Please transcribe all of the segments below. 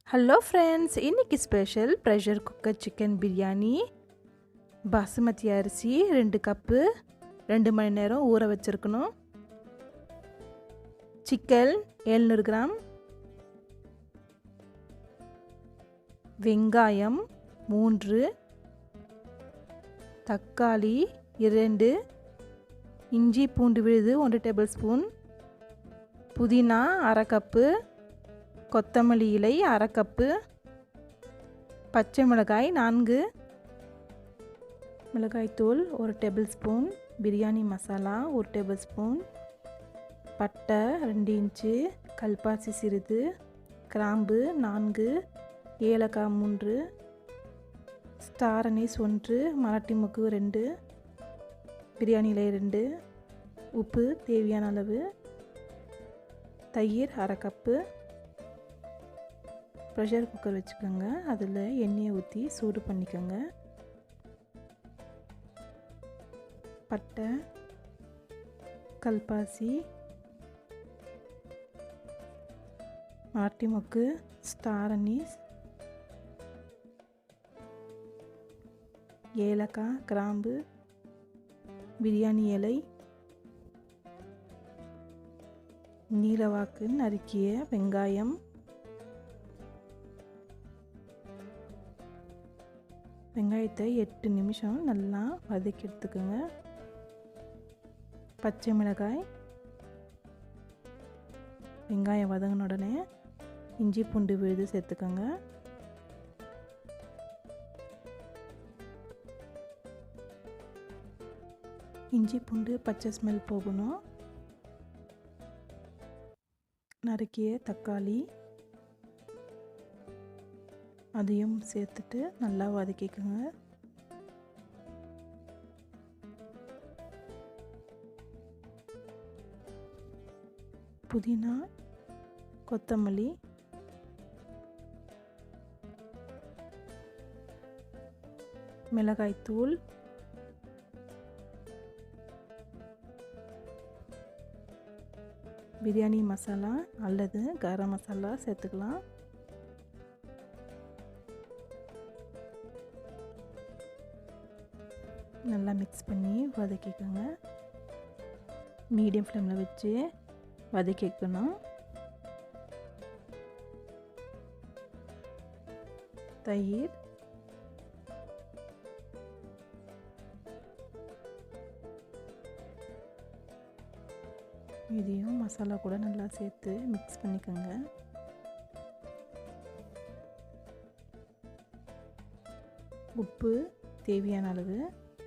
Hello friends, இன்றைக்கி special pressure cooker chicken biryani. Basmati அரிசி 2 cup 2 மணி நேரம் ஊற வச்சுருக்கணும். சிக்கன் 700 கிராம், வெங்காயம் 3, தக்காளி 2, இஞ்சி பூண்டு விழுது 1 டேபிள் ஸ்பூன், புதினா அரை கப்பு, கொத்தமல்லி இலை அரை கப்பு, பச்சை மிளகாய் 4, மிளகாய்த்தூள் 1 table spoon, biryani masala 1 table spoon, பட்டை 2 இன்ச்சு, கல்பாசி சிறிது, கிராம்பு 4, ஏலக்காய் 3, ஸ்டார் அனீஸ் 1, மராட்டி மொக்கு 2, பிரியாணி இலை 2, உப்பு தேவையான அளவு, தயிர் அரை கப்பு. ப்ரெஷர் குக்கர் வச்சுக்கோங்க. அதில் எண்ணெயை ஊற்றி சூடு பண்ணிக்கோங்க. பட்டை, கல்பாசி, மராட்டி மொக்கு, ஸ்டார் அனீஸ், ஏலக்காய், கிராம்பு, பிரியாணி இலை, நீலவாக்கு நறுக்கிய வெங்காயம், வெங்காயத்தை 8 நிமிஷம் நல்லா வதக்கி எடுத்துக்கோங்க. பச்சை மிளகாய், வெங்காயம் வதங்கின உடனே இஞ்சி பூண்டு விழுது சேர்த்துக்கோங்க. இஞ்சி பூண்டு பச்சை ஸ்மெல் போகணும். நறுக்கிய தக்காளி அதையும் சேர்த்துட்டு நல்லா வதக்கிக்கோங்க. புதினா, கொத்தமல்லி, மிளகாய்த்தூள், பிரியாணி மசாலா அல்லது கரம் மசாலா சேர்த்துக்கலாம். நல்லா மிக்ஸ் பண்ணி வதக்கிக்கோங்க. மீடியம் ஃப்ளேமில் வச்சு வதக்கிக்கணும். தயிர், இதையும் மசாலா கூட நல்லா சேர்த்து மிக்ஸ் பண்ணிக்கோங்க. உப்பு தேவையான அளவு,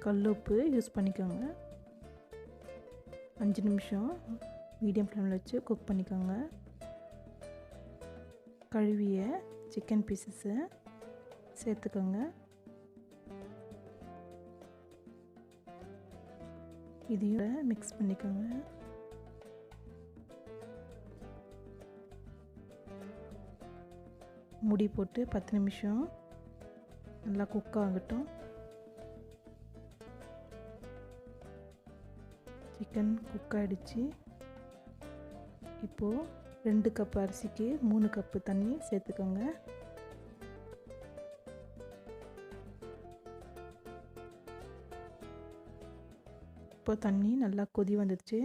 கல் உப்பு யூஸ் பண்ணிக்கோங்க. 5 நிமிஷம் மீடியம் ஃப்ளேமில் வச்சு குக் பண்ணிக்கோங்க. கழுவிய சிக்கன் பீசஸை சேர்த்துக்கோங்க. இதையும் மிக்ஸ் பண்ணிக்கோங்க. மூடி போட்டு 10 நிமிஷம் நல்லா குக் ஆகட்டும். சிக்கன் குக் ஆகிடுச்சு. இப்போது 2 கப் அரிசிக்கு 3 கப்பு தண்ணி சேர்த்துக்கோங்க. இப்போ தண்ணி நல்லா கொதி வந்துடுச்சு.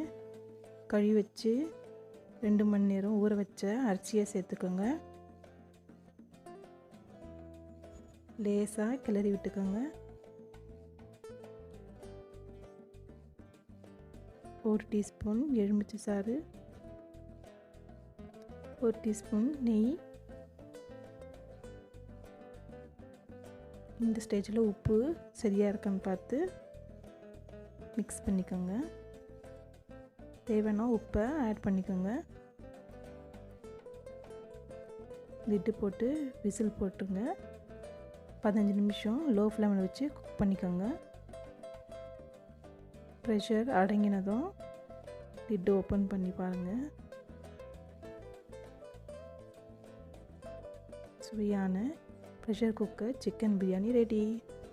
கழுவி வச்சு 2 மணி நேரம் ஊற வச்ச அரிசியை சேர்த்துக்கோங்க. லேசாக கிளறி விட்டுக்கோங்க. 1 டீஸ்பூன் எலுமிச்சை சாறு, 1 டீஸ்பூன் நெய். இந்த ஸ்டேஜில் உப்பு சரியாக இருக்கான்னு பார்த்து மிக்ஸ் பண்ணிக்கோங்க. தேவைன்னா உப்பை ஆட் பண்ணிக்கோங்க. லிட்டு போட்டு விசில் போட்டுருங்க. 15 நிமிஷம் லோ ஃப்ளேமில் வச்சு குக் பண்ணிக்கோங்க. ப்ரெஷர் அடங்கினதும் லிட்டு ஓப்பன் பண்ணி பாருங்கள். சுவையான pressure cooker chicken biryani ready.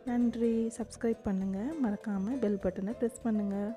நன்றி. சப்ஸ்கிரைப் பண்ணுங்கள். மறக்காமல் பெல் பட்டனை ப்ரெஸ் பண்ணுங்கள்.